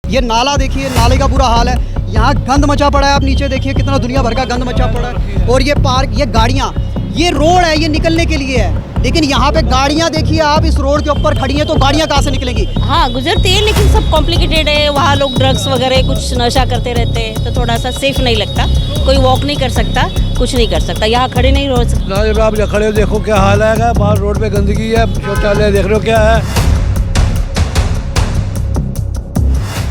ये नाला देखिए, नाले का बुरा हाल है। यहाँ गंद मचा पड़ा है, आप नीचे देखिए कितना दुनिया भर का गंद मचा पड़ा है। और ये पार्क, ये गाड़ियाँ, ये रोड है, ये निकलने के लिए है, लेकिन यहाँ पे गाड़ियाँ देखिए आप इस रोड के ऊपर खड़ी हैं, तो गाड़ियाँ कहाँ से निकलेंगी? हाँ गुजरती है, लेकिन सब कॉम्प्लिकेटेड है। वहाँ लोग ड्रग्स वगैरह कुछ नशा करते रहते हैं, तो थोड़ा सा सेफ नहीं लगता। कोई वॉक नहीं कर सकता, कुछ नहीं कर सकता, यहाँ खड़े नहीं रह सकते। ना जब आप खड़े हो देखो क्या हाल है, बाहर रोड पे गंदगी है, शौचालय देख रहे हो क्या है।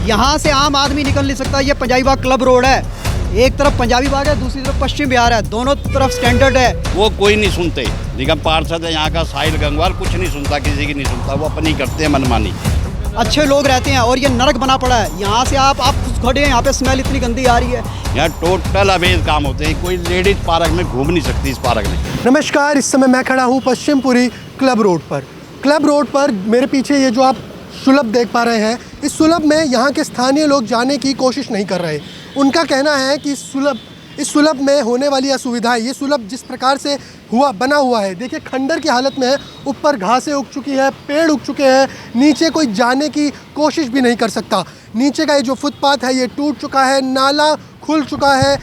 यहाँ से आम आदमी निकल नहीं सकता। ये पंजाबी बाग क्लब रोड है, एक तरफ पंजाबी बाग है, दूसरी तरफ पश्चिम बिहार है, दोनों तरफ स्टैंडर्ड है। वो कोई नहीं सुनते, निगम पार्षद है यहाँ का साहिल गंगवार, कुछ नहीं सुनता, किसी की नहीं सुनता, वो अपनी करते हैं मनमानी। अच्छे लोग रहते हैं और ये नरक बना पड़ा है। यहाँ से आप खड़े हैं, यहाँ पे स्मेल इतनी गंदी आ रही है। यहाँ टोटल अवैध काम होते हैं, कोई लेडीज पार्क में घूम नहीं सकती इस पार्क में। नमस्कार, इस समय मैं खड़ा हूँ पश्चिमपुरी क्लब रोड पर। क्लब रोड पर मेरे पीछे ये जो आप सुलभ देख पा रहे हैं, इस सुलभ में यहाँ के स्थानीय लोग जाने की कोशिश नहीं कर रहे। उनका कहना है कि इस सुलभ में होने वाली असुविधाएं, ये सुलभ जिस प्रकार से बना हुआ है, देखिए खंडर की हालत में है, ऊपर घासें उग चुकी है, पेड़ उग चुके हैं, नीचे कोई जाने की कोशिश भी नहीं कर सकता। नीचे का ये जो फुटपाथ है ये टूट चुका है, नाला खुल चुका है।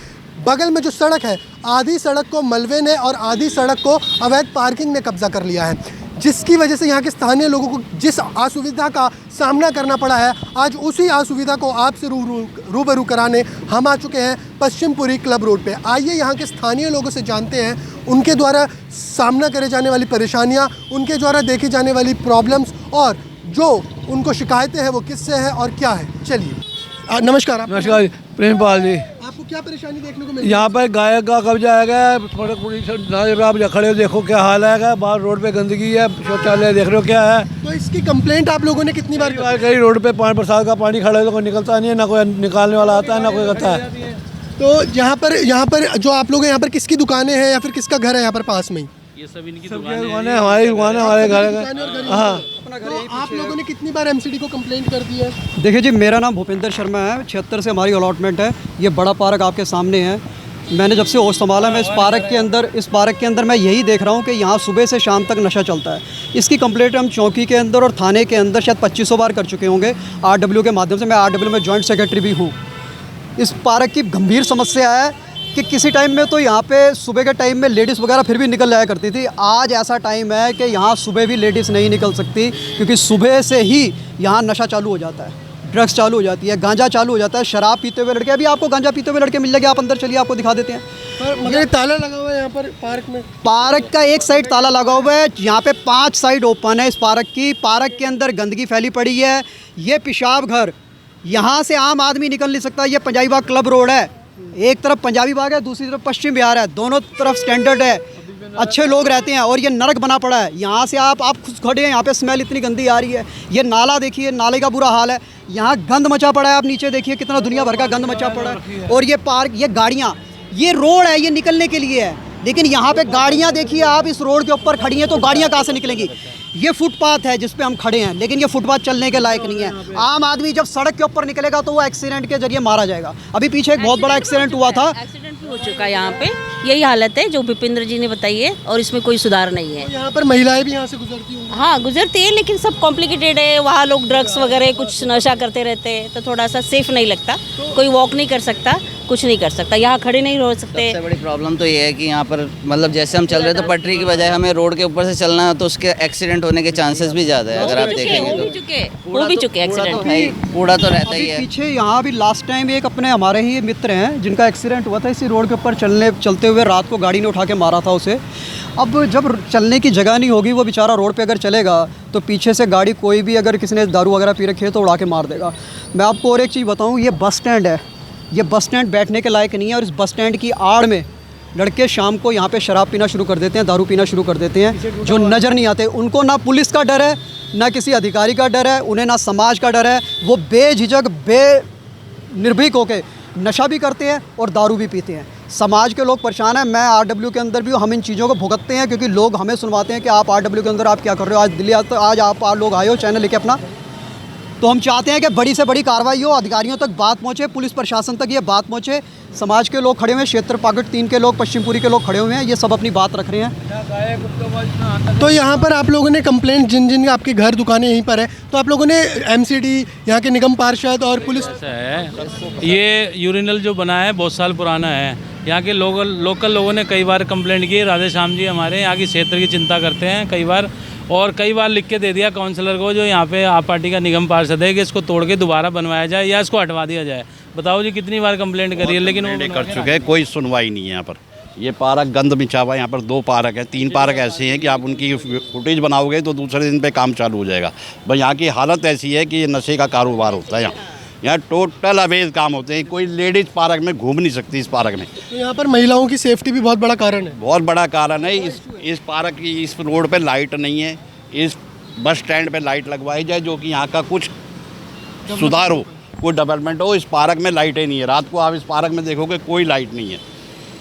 बगल में जो सड़क है, आधी सड़क को मलबे ने और आधी सड़क को अवैध पार्किंग ने कब्जा कर लिया है, जिसकी वजह से यहाँ के स्थानीय लोगों को जिस असुविधा का सामना करना पड़ा है, आज उसी असुविधा को आपसे रूबरू कराने हम आ चुके हैं पश्चिमपुरी क्लब रोड पे। आइए यहाँ के स्थानीय लोगों से जानते हैं उनके द्वारा सामना करे जाने वाली परेशानियाँ, उनके द्वारा देखी जाने वाली प्रॉब्लम्स और जो उनको शिकायतें हैं वो किससे है और क्या है। चलिए, नमस्कार। आप नमस्कार, प्रेमपाल जी। आपको क्या परेशानी देखने को मिली? यहाँ पर गाय का कब्जा है, ना जब आप खड़े हो देखो क्या हाल है, बाहर रोड पे गंदगी है, शौचालय देख रहे हो क्या है। तो इसकी कंप्लेंट आप लोगों ने कितनी बार कहीं रोड पे बरसात का पानी खड़ा है तो कोई निकलता नहीं है, ना कोई निकालने वाला आता है, ना कोई करता है। तो यहाँ पर जो आप लोग हैं, यहाँ पर किसकी दुकानें हैं या फिर किसका घर है यहाँ पर पास में? ये सब इनकी दुकानें, हमारी दुकान है, हमारे घर। हाँ, तो आप लोगों ने कितनी बार एमसीडी को कंप्लेंट कर दी है? देखिए जी, मेरा नाम भूपेंद्र शर्मा है, 76 से हमारी अलॉटमेंट है। ये बड़ा पार्क आपके सामने है। मैंने जब से होश संभाला, मैं इस पार्क के अंदर मैं यही देख रहा हूँ कि यहाँ सुबह से शाम तक नशा चलता है। इसकी कंप्लेंट हम चौकी के अंदर और थाने के अंदर शायद 2500 बार कर चुके होंगे, RW के माध्यम से। मैं RW में जॉइंट सेक्रेटरी भी हूँ। इस पार्क की गंभीर समस्या है कि किसी टाइम में तो यहाँ पे सुबह के टाइम में लेडीज़ वगैरह फिर भी निकल जाया करती थी। आज ऐसा टाइम है कि यहाँ सुबह भी लेडीज़ नहीं निकल सकती, क्योंकि सुबह से ही यहाँ नशा चालू हो जाता है, ड्रग्स चालू हो जाती है, गांजा चालू हो जाता है, शराब पीते हुए लड़के। अभी आपको गांजा पीते हुए लड़के मिल जाएंगे, आप अंदर चलिए, आपको दिखा देते हैं। मगर ताला लगा हुआ है यहाँ पर पार्क में। पार्क का एक साइड ताला लगा हुआ है, यहाँ पे 5 साइड ओपन है इस पार्क की। पार्क के अंदर गंदगी फैली पड़ी है। ये पेशाब घर, यहाँ से आम आदमी निकल नहीं सकता। ये पंजाबी बाग क्लब रोड है, एक तरफ पंजाबी बाग है, दूसरी तरफ पश्चिम बिहार है, दोनों तरफ स्टैंडर्ड है, अच्छे लोग रहते हैं। और ये नरक बना पड़ा है। यहाँ से आप खुद खड़े हैं, यहाँ पे स्मेल इतनी गंदी आ रही है। ये नाला देखिए, नाले का बुरा हाल है। यहाँ गंद मचा पड़ा है, आप नीचे देखिए कितना दुनिया भर का गंद मचा पड़ा है। और ये पार्क, ये गाड़ियाँ, ये रोड है, ये निकलने के लिए है, लेकिन यहाँ पे गाड़ियाँ देखिए आप इस रोड के ऊपर खड़ी हैं, तो गाड़ियाँ कहाँ से निकलेंगी? ये फुटपाथ है जिस पे हम खड़े हैं, लेकिन ये फुटपाथ चलने के लायक नहीं है। आम आदमी जब सड़क के ऊपर निकलेगा तो वो एक्सीडेंट के जरिए मारा जाएगा। अभी पीछे एक बहुत बड़ा एक्सीडेंट हुआ था, एक्सीडेंट भी हो चुका है यहाँ पे। यही हालत है जो भूपेंद्र जी ने बताई है, और इसमें कोई सुधार नहीं है। तो यहाँ पर महिलाएं भी यहाँ से गुजरती होंगी? हाँ गुजरती है, लेकिन सब कॉम्प्लिकेटेड है। वहाँ लोग ड्रग्स वगैरह कुछ नशा करते रहते हैं, तो थोड़ा सा सेफ नहीं लगता। कोई वॉक नहीं कर सकता, कुछ नहीं कर सकता, यहाँ खड़े नहीं रह सकते। सबसे बड़ी प्रॉब्लम तो ये है कि यहाँ पर मतलब जैसे हम चल रहे हैं तो पटरी की बजाय हमें रोड के ऊपर से चलना है, तो उसके एक्सीडेंट होने के चांसेस भी ज़्यादा है। अगर आप देखेंगे तो हो भी चुके एक्सीडेंट, कूड़ा तो रहता ही है। पीछे यहाँ भी लास्ट टाइम एक अपने हमारे ही मित्र हैं जिनका एक्सीडेंट हुआ था इसी रोड के ऊपर चलते हुए। रात को गाड़ी ने उठा के मारा था उसे। अब जब चलने की जगह नहीं होगी, वो बेचारा रोड पे अगर चलेगा तो पीछे से गाड़ी कोई भी, अगर किसी ने दारू वगैरह पी रखी है तो उड़ा के मार देगा। मैं आपको और एक चीज़ बताऊँ, ये बस स्टैंड है, ये बस स्टैंड बैठने के लायक नहीं है। और इस बस स्टैंड की आड़ में लड़के शाम को यहाँ पे शराब पीना शुरू कर देते हैं, दारू पीना शुरू कर देते हैं, जो नज़र नहीं आते। उनको ना पुलिस का डर है, ना किसी अधिकारी का डर है, उन्हें ना समाज का डर है। वो बेझिझक निर्भीक होके नशा भी करते हैं और दारू भी पीते हैं। समाज के लोग परेशान हैं। मैं RW के अंदर भी हूँ, हम इन चीज़ों को भुगतते हैं, क्योंकि लोग हमें सुनवाते हैं कि आप RW के अंदर आप क्या कर रहे हो। आज दिल्ली आज आप लोग आए हो चैनल लेके अपना, तो हम चाहते हैं कि बड़ी से बड़ी कार्रवाई हो, अधिकारियों तक बात पहुँचे, पुलिस प्रशासन तक ये बात पहुँचे। समाज के लोग खड़े हुए हैं, क्षेत्र पाकेट 3 के लोग, पश्चिमपुरी के लोग खड़े हुए हैं, ये सब अपनी बात रख रहे हैं। तो यहाँ पर आप लोगों ने कंप्लेंट, जिन आपके घर दुकानें यहीं पर है, तो आप लोगों ने एमसीडी, यहाँ के निगम पार्षद और पुलिस है। ये यूरिनल जो बना है बहुत साल पुराना है। यहाँ के लोकल लोगों ने कई बार कंप्लेंट की। राधे श्याम जी हमारे यहाँ की क्षेत्र की चिंता करते हैं कई बार, और कई बार लिख के दे दिया काउंसलर को जो यहाँ पे आप पार्टी का निगम पार्षद है कि इसको तोड़ के दोबारा बनवाया जाए या इसको हटवा दिया जाए। बताओ जी कितनी बार कंप्लेंट करी है, लेकिन वो कर चुके हैं, कोई सुनवाई नहीं है यहाँ पर। ये पार्क गंद बिछा हुआ है, यहाँ पर 2 पार्क है, 3 पार्क ऐसे हैं कि आप उनकी फुटेज बनाओगे तो दूसरे दिन पे काम चालू हो जाएगा। भाई यहाँ की हालत ऐसी है कि ये नशे का कारोबार होता है। यहाँ टोटल अवैध काम होते हैं। कोई लेडीज़ पार्क में घूम नहीं सकती इस पार्क में। तो यहाँ पर महिलाओं की सेफ्टी भी बहुत बड़ा कारण है। बहुत बड़ा कारण है। इस पार्क की, इस रोड पे लाइट नहीं है। इस बस स्टैंड पे लाइट लगवाई जाए जो कि यहाँ का कुछ सुधार हो, कोई डेवलपमेंट हो। इस पार्क में लाइटें नहीं है। रात को आप इस पार्क में देखोगे कोई लाइट नहीं है।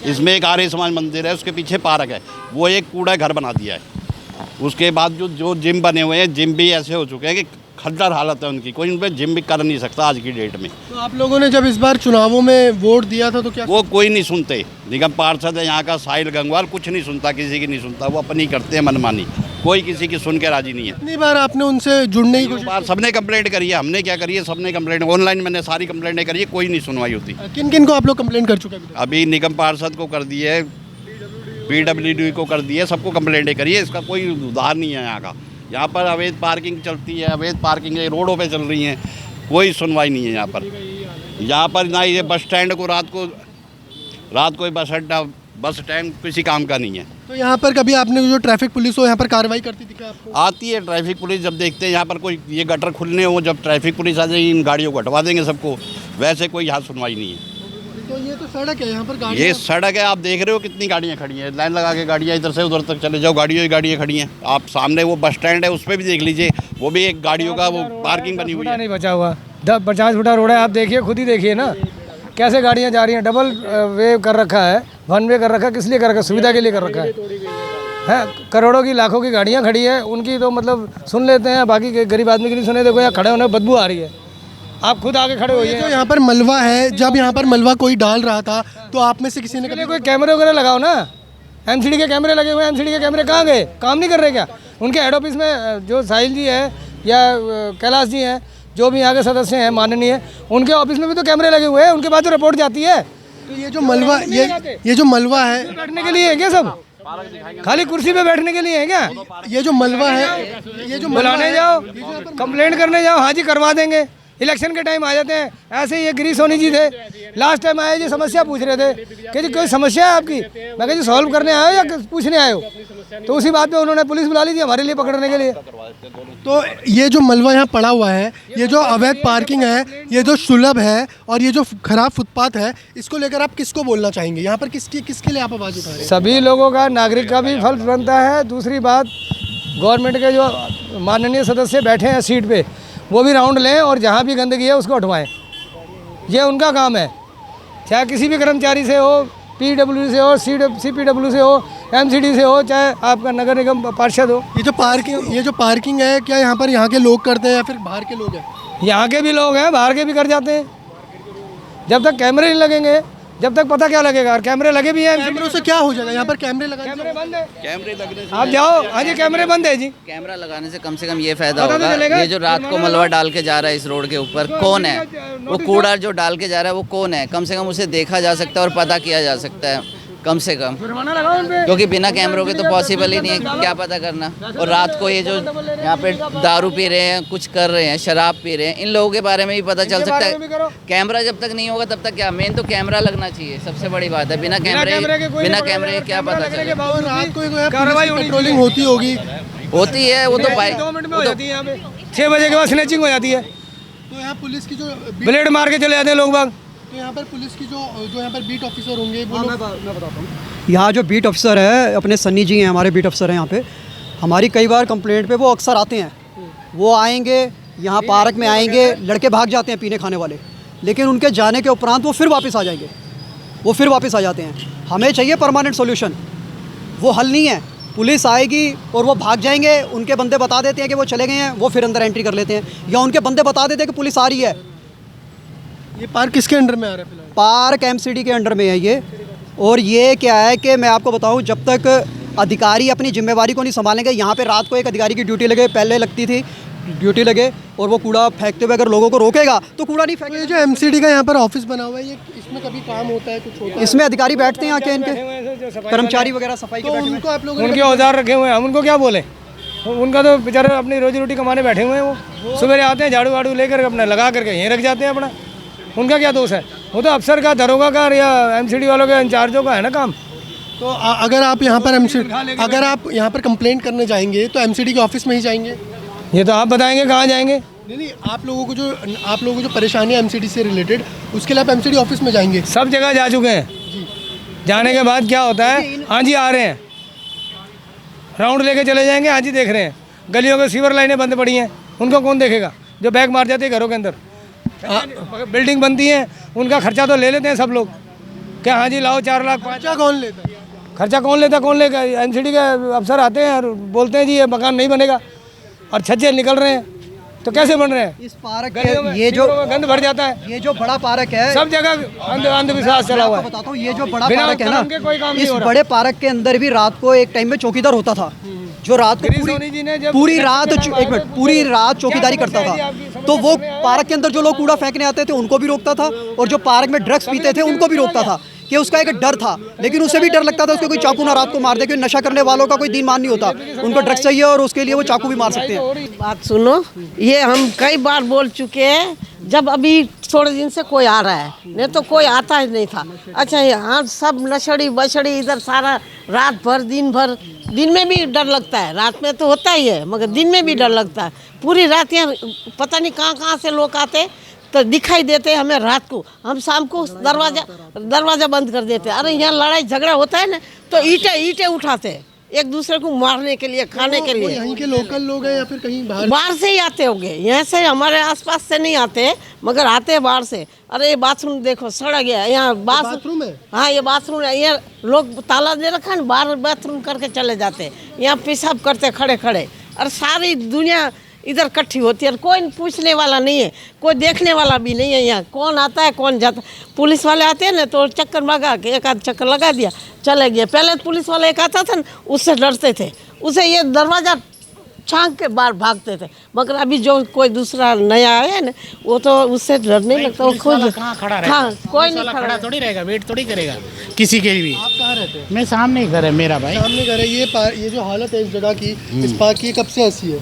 इसमें एक आर्य समाज मंदिर है, उसके पीछे पार्क है, वो एक कूड़ा घर बना दिया है। उसके बाद जो जिम बने हुए हैं, जिम भी ऐसे हो चुके हैं कि खद्दर हालत है उनकी, कोई उन पर जिम भी कर नहीं सकता आज की डेट में। तो आप लोगों ने जब इस बार चुनावों में वोट दिया था तो क्या वो कोई नहीं सुनते। निगम पार्षद है यहाँ का साहिल गंगवार, कुछ नहीं सुनता, किसी की नहीं सुनता। वो अपनी करते हैं मनमानी, कोई किसी की सुन के राजी नहीं है। कितनी बार आपने उनसे जुड़ने की कोशिश? बार सबने कंप्लेंट करी है, हमने क्या करी है, सबने कंप्लेंट ऑनलाइन मैंने सारी कंप्लेंटें करी है, कोई नहीं सुनवाई होती। किन किन को आप लोग कंप्लेंट कर चुके हैं? अभी निगम पार्षद को कर दी है, PWD को कर दी है, सबको कंप्लेंटें करी है। इसका कोई उधार नहीं है यहाँ का। यहाँ पर अवैध पार्किंग चलती है, अवैध पार्किंग रोडों पे चल रही हैं, कोई सुनवाई नहीं है यहाँ पर। यहाँ पर ना ये बस स्टैंड को रात को बस अड्डा, बस स्टैंड किसी काम का नहीं है। तो यहाँ पर कभी आपने जो ट्रैफिक पुलिस हो यहाँ पर कार्रवाई करती थी क्या आपको? आती है ट्रैफिक पुलिस, जब देखते हैं यहाँ पर कोई ये गटर खुलने हो, जब ट्रैफिक पुलिस आ जाएगी इन गाड़ियों को हटवा देंगे सबको। वैसे कोई यहाँ सुनवाई नहीं है। तो ये तो सड़क है, यहाँ पर गाड़ी, ये सड़क है, आप देख रहे हो कितनी गाड़ियाँ खड़ी हैं। लाइन लगा के गाड़ियाँ इधर से उधर तक चले जाओ, गाड़ियाँ खड़ी हैं। आप सामने वो बस स्टैंड है, उस पर भी देख लीजिए, वो भी एक गाड़ियों का वो पार्किंग बनी हुई है। नहीं बचा हुआ 50 फुटा रोड है, आप देखिए, खुद ही देखिए ना कैसे गाड़ियाँ जा रही हैं। डबल वे कर रखा है, 1 वे कर रखा है। किस लिए कर रखा है? सुविधा के लिए कर रखा है। करोड़ों की, लाखों की गाड़ियाँ खड़ी है, उनकी तो मतलब सुन लेते हैं, बाकी गरीब आदमी की नहीं सुने। देखो यहाँ खड़े होने बदबू आ रही है, आप खुद आगे खड़े होइए। जो यहाँ पर मलबा है, जब यहाँ पर मलबा कोई डाल रहा था तो आप में से किसी ने कभी कोई कैमरे वगैरह लगाओ ना। एमसीडी के कैमरे लगे हुए हैं, एमसीडी के कैमरे कहाँ गए? काम नहीं कर रहे क्या? उनके हेड ऑफिस में जो साहिल जी है या कैलाश जी हैं, जो भी यहाँ के सदस्य हैं माननीय, उनके ऑफिस में भी तो कैमरे लगे हुए हैं, उनके बाद तो रिपोर्ट जाती है। तो ये जो मलबा, ये जो मलबा है, बैठने के लिए है क्या? सब खाली कुर्सी पे बैठने के लिए है क्या? ये जो मलबा है, ये जो बुलाने जाओ, कंप्लेंट करने जाओ, हाँ जी करवा देंगे। इलेक्शन के टाइम आ जाते हैं। ऐसे ही ये गिरीश सोनी जी थे, लास्ट टाइम आए जी, समस्या पूछ रहे थे कि जी कोई समस्या है आपकी? मैं कहा जी सॉल्व करने आए हो या पूछने आए हो? तो उसी बात पे उन्होंने पुलिस बुला ली थी हमारे लिए पकड़ने के लिए। तो ये जो मलबा यहाँ पड़ा हुआ है, ये जो अवैध पार्किंग है, ये जो सुलभ है और ये जो खराब फुटपाथ है, इसको लेकर आप किसको बोलना चाहेंगे? यहाँ पर किसके लिए आप आवाज़ उठा रहे हैं? सभी लोगों का, नागरिक का भी फर्ज बनता है। दूसरी बात, गवर्नमेंट के जो माननीय सदस्य बैठे हैं सीट पे, वो भी राउंड लें और जहाँ भी गंदगी है उसको हटवाएं। ये उनका काम है, चाहे किसी भी कर्मचारी से हो, PWD से हो, CPW से हो, MCD से हो, चाहे आपका नगर निगम पार्षद हो। ये जो पार्किंग है, क्या यहाँ पर यहाँ के लोग करते हैं या फिर बाहर के लोग हैं? यहाँ के भी लोग हैं, बाहर के भी कर जाते हैं। जब तक कैमरे नहीं लगेंगे, जब तक पता क्या लगेगा? और कैमरे लगे भी हैं। कैमरों से क्या हो जाएगा? यहाँ पर कैमरे लगा, कैमरे बंद है, कैमरे लगने से आप जाओ, हाँ जी कैमरे बंद है जी। कैमरा लगाने से कम ये फायदा होगा, ये जो रात को मलबा डाल के जा रहा है इस रोड के ऊपर, कौन है वो? कूड़ा जो डाल के जा रहा है वो कौन है? कम से कम उसे देखा जा सकता है और पता किया जा सकता है कम से कम, क्योंकि बिना कैमरों के तो पॉसिबल ही नहीं है क्या पता करना। और रात को ये जो यहाँ पे दारू पी रहे हैं, कुछ कर रहे हैं, शराब पी रहे हैं, इन लोगों के बारे में भी पता चल सकता है। कैमरा जब तक नहीं होगा तब तक क्या, मेन तो कैमरा लगना चाहिए, सबसे बड़ी बात है। बिना कैमरे क्या पता चलेगा? रात को कार्रवाई पेट्रोलिंग होती होगी, होती है, वो तो बाइक 2 मिनट में हो जाती है। यहाँ पे 6 बजे के बाद स्नैचिंग हो जाती है, तो यहाँ पुलिस की जो ब्लेड मार के चले जाते हैं लोग बाग। तो यहाँ पर पुलिस की जो यहाँ पर बीट ऑफिसर होंगे वो लोग, मैं बताता हूँ। यहाँ जो बीट ऑफिसर है, अपने सन्नी जी हैं, हमारे बीट ऑफिसर हैं यहाँ पे। हमारी कई बार कंप्लेंट पे वो अक्सर आते हैं। वो आएंगे यहाँ पार्क में, आएंगे, लड़के भाग जाते हैं पीने खाने वाले, लेकिन उनके जाने के उपरांत वो फिर वापस आ जाएंगे, वो फिर वापस आ जाते हैं। हमें चाहिए परमानेंट सॉल्यूशन, वो हल नहीं है। पुलिस आएगी और वो भाग जाएंगे, उनके बंदे बता देते हैं कि वो चले गए हैं, वो फिर अंदर एंट्री कर लेते हैं, या उनके बंदे बता देते हैं कि पुलिस आ रही है। ये पार्क किसके अंडर में आ रहा है फिलहाल? पार्क एमसीडी के अंडर में है ये। और ये क्या है कि मैं आपको बताऊं, जब तक अधिकारी अपनी जिम्मेवारी को नहीं संभालेंगे, यहाँ पे रात को एक अधिकारी की ड्यूटी लगे, पहले लगती थी ड्यूटी लगे, और वो कूड़ा फेंकते हुए अगर लोगों को रोकेगा तो कूड़ा नहीं तो ये फेंकेगा। जो एमसीडी का यहाँ पर ऑफिस बना हुआ है, ये इसमें कभी काम होता है, कुछ होता है? इसमें अधिकारी बैठते हैं आके, इनके कर्मचारी वगैरह सफाई के तो बैठे हुए उनको आप लोगों ने उनके औजार रखे हुए हैं, हम उनको क्या बोले? उनका तो बेचारे अपनी रोजी रोटी कमाने बैठे हुए हैं। वो सवेरे आते हैं, झाड़ू वाड़ू लेकर अपना लगा करके यहीं रख जाते हैं अपना। उनका क्या दोष है? वो तो अफसर का, दरोगा का या एमसीडी वालों के इंचार्जों का है ना काम। तो अगर आप यहाँ पर अगर आप यहाँ पर कंप्लेंट करने जाएंगे तो एमसीडी के ऑफिस में ही जाएंगे? ये तो आप बताएंगे कहाँ जाएंगे। नहीं, आप लोगों को जो परेशानी है एमसीडी से रिलेटेड, उसके लिए आप एमसीडी ऑफिस में जाएंगे? सब जगह जा चुके हैं। जाने के बाद क्या होता है, हाँ जी आ रहे हैं, राउंड लेके चले जाएंगे, हाँ जी देख रहे हैं। गलियों के सीवर लाइनें बंद पड़ी हैं, उनको कौन देखेगा? जो बैग मार जाते हैं घरों के अंदर, बिल्डिंग बनती है, उनका खर्चा तो ले लेते हैं सब लोग। क्या हाँ जी लाओ 4 लाख 5 खर्चा कौन लेता है? खर्चा कौन लेगा? एमसीडी के अफसर आते हैं और बोलते हैं जी ये मकान नहीं बनेगा, और छज्जे निकल रहे हैं, तो कैसे बन रहे हैं? इस पार्क गलियों में के ये जो सीवरों में गंद भर जाता है। ये जो बड़ा पार्क है, सब जगह अंधविश्वास चला हुआ मैं है। आपको बताता हूँ, ये जो बड़ा बिना पार्क है कलम के कोई ना, काम नहीं इस हो रहा। बड़े पार्क के अंदर भी रात को एक टाइम में चौकीदार होता था, जो रात को गिरीश सोनी जी ने जब पूरी टैक्सी रात में एक मिनट पूरी रात चौकीदारी क्या करता समस्या है था। जी आपकी? तो वो समझ में आया? पार्क के अंदर जो लोग कूड़ा फेंकने आते थे उनको भी रोकता था, और जो पार्क में ड्रग्स पीते थे उनको भी रोकता था, कि उसका एक डर था। लेकिन उसे भी डर लगता था उसको कोई चाकू ना रात को मार दे, क्योंकि नशा करने वालों का कोई दीन मान नहीं होता, उनको ड्रग्स चाहिए और उसके लिए वो चाकू भी मार सकते हैं। बात सुनो, ये हम कई बार बोल चुके हैं, जब अभी थोड़े दिन से कोई आ रहा है, नहीं तो कोई आता ही नहीं था। अच्छा यहाँ सब नशड़ी बछड़ी इधर सारा रात भर दिन भर, दिन में भी डर लगता है, रात में तो होता ही है मगर दिन में भी डर लगता है। पूरी रात यहाँ पता नहीं कहाँ से लोग आते, तो दिखाई देते हमें रात को, हम शाम को दरवाज़ा बंद कर देते। अरे यहाँ लड़ाई झगड़ा होता है ना, तो ईंटें उठाते हैं एक दूसरे को मारने के लिए, खाने के लिए। यहीं के लोकल लोग हैं या फिर कहीं बाहर से ही आते होंगे, यहाँ से हमारे आसपास से नहीं आते, मगर आते हैं बाहर से। अरे ये बाथरूम देखो सड़ा गया है, यहाँ बाथरूम है? हाँ ये बाथरूम है, ये लोग ताला दे रखा है ना, बाहर बाथरूम करके चले जाते हैं, यहाँ पेशाब करते खड़े खड़े। और सारी दुनिया इधर इकट्ठी होती है, और कोई पूछने वाला नहीं है, कोई देखने वाला भी नहीं है। यहाँ कौन आता है कौन जाता है। पुलिस वाले आते हैं ना तो चक्कर लगा के एक आध चक्कर लगा दिया, चले गए। पहले पुलिस वाला एक आता था ना, उससे डरते थे, उसे ये दरवाज़ा छांक के बाहर भागते थे। मगर अभी जो कोई दूसरा नया आया है ना, वो तो उससे डर नहीं लगता, वो खुद कहाँ खड़ा रहेगा? हाँ कोई नहीं खड़ा थोड़ी रहेगा, वेट थोड़ी करेगा किसी के भी। आप कहाँ रहते हैं? मैं सामने ही घर है मेरा भाई। सामने घर है। ये जो हालत है इस जगह की, इस पार्क की, कब से ऐसी है?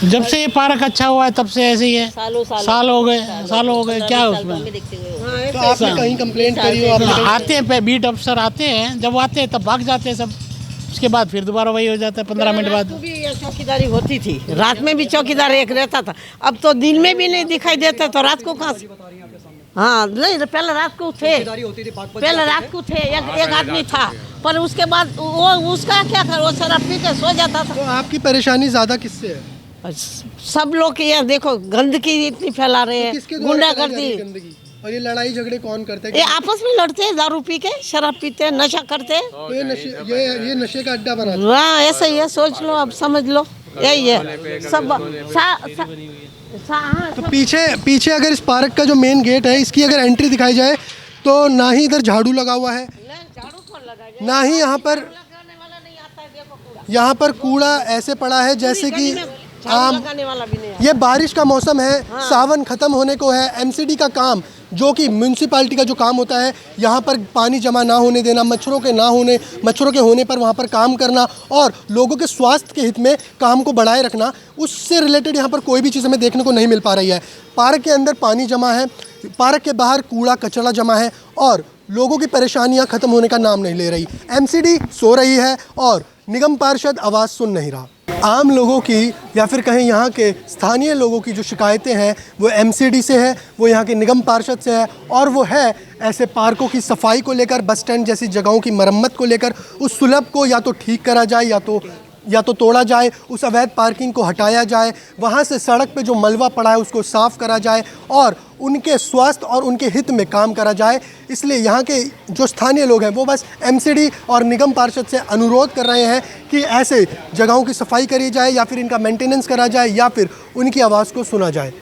जब से ये पार्क अच्छा हुआ है तब से ऐसे ही है। साल हो गए क्या है उसमें? तो आपने कहीं कंप्लेंट करी हो? आपने आते हैं बीट अफसर आते हैं, जब आते हैं तब भाग जाते हैं सब, उसके बाद फिर दोबारा वही हो जाता है 15 मिनट बाद। भी ये चौकीदारी होती थी, रात में भी चौकीदार एक रहता था, अब तो दिन में भी नहीं दिखाई देता, तो रात को कहाँ से? हाँ नहीं, पहले रात को थे, पहले रात को थे, एक आदमी था, पर उसके बाद वो उसका क्या कर, वो शराब पी के सो जाता था। तो आपकी परेशानी ज़्यादा किससे है? सब लोग ये देखो गंदगी इतनी फैला रहे हैं, गुंडागर्दी, गंदगी, और ये लड़ाई झगड़े कौन करते हैं? ये आपस में लड़ते हैं, दारू पी के, शराब पीते हैं, नशा करते हैं। तो ये नशे का अड्डा बना। हाँ ऐसा ही है, सोच लो, अब समझ लो, यही है सब। तो पीछे अगर इस पार्क का जो मेन गेट है, इसकी अगर एंट्री दिखाई जाए तो ना ही इधर झाड़ू लगा हुआ है, ना ही यहाँ पर कूड़ा ऐसे पड़ा है जैसे कि आम। ये बारिश का मौसम है, सावन ख़त्म होने को है। एमसीडी का काम, जो कि म्यूनसिपालिटी का जो काम होता है, यहाँ पर पानी जमा ना होने देना, मच्छरों के होने पर वहाँ पर काम करना और लोगों के स्वास्थ्य के हित में काम को बढ़ाए रखना, उससे रिलेटेड यहाँ पर कोई भी चीज़ हमें देखने को नहीं मिल पा रही है। पार्क के अंदर पानी जमा है, पार्क के बाहर कूड़ा कचरा जमा है, और लोगों की परेशानियाँ ख़त्म होने का नाम नहीं ले रही। एमसीडी सो रही है और निगम पार्षद आवाज़ सुन नहीं रहा। आम लोगों की या फिर कहें यहाँ के स्थानीय लोगों की जो शिकायतें हैं वो एमसीडी से है, वो यहाँ के निगम पार्षद से है, और वो है ऐसे पार्कों की सफाई को लेकर, बस स्टैंड जैसी जगहों की मरम्मत को लेकर। उस सुलभ को या तो ठीक करा जाए या तो तोड़ा जाए, उस अवैध पार्किंग को हटाया जाए, वहाँ से सड़क पे जो मलबा पड़ा है उसको साफ़ करा जाए, और उनके स्वास्थ्य और उनके हित में काम करा जाए। इसलिए यहाँ के जो स्थानीय लोग हैं वो बस एमसीडी और निगम पार्षद से अनुरोध कर रहे हैं कि ऐसे जगहों की सफाई करी जाए या फिर इनका मेंटेनेंस करा जाए या फिर उनकी आवाज़ को सुना जाए।